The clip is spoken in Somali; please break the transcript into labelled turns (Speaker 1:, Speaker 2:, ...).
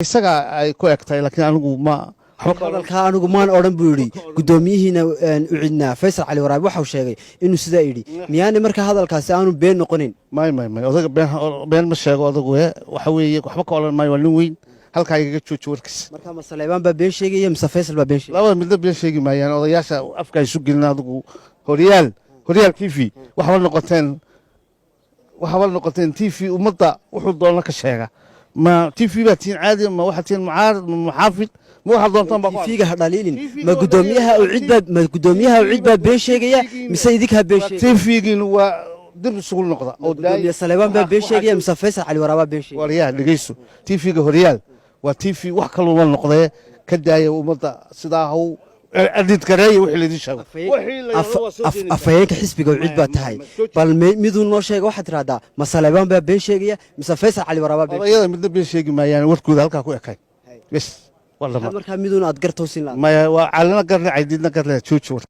Speaker 1: isaga ay ku egtay laakiin anigu ma
Speaker 2: hadalka anigu maan odhan buu yidhi guddoomiyihiina u cidnaa Faysal Cali Waraabe waxau sheegay inuu sidaa yidhi miyaanay marka hadalkaasi aanu been noqonin
Speaker 1: may odaga been ma sheego odagu waxa weeye waxba ka odhan maayo waa nin weyn halkaa igaga jooji warkiisa
Speaker 2: marka ma Saleebaan baa been sheegaya mise Faysal baa been sheegay
Speaker 1: labada midna been sheegi maayaan odayaasha afka isu gelin adigu horyaal TV waxba noqoteen TV ummadda wuxuu doona ka sheega ما تي في باتين عادي ما واحد تين معارض محافظ ما واحد دونتان بقى
Speaker 2: فيها دليل ما قدوميها وعيد باب بين شيغيا مسيدكها بين شيغيا
Speaker 1: تي في هو دب سوق النقطه
Speaker 2: او داي سليمان باب بين شيغيا مس فيصل علي ورابا بين شيغيا
Speaker 1: وريال دغيسو تي في هوريال وتي في wax kale wal noqday ka daaya umada sida uu adid kareey wixii la dishago
Speaker 2: afayeenka xisbiga cid baa tahay bal miduu noo sheegay waxa tiraahdaa ma Saleebaan baa been sheegaya mise Faysal Cali Waraabe been
Speaker 1: ayada mid been sheegi maayaan warkooda halka ku ekay bas
Speaker 2: wallahi marka miduna aad gartoosin la
Speaker 1: ma waa calina garna caydidna garna joojo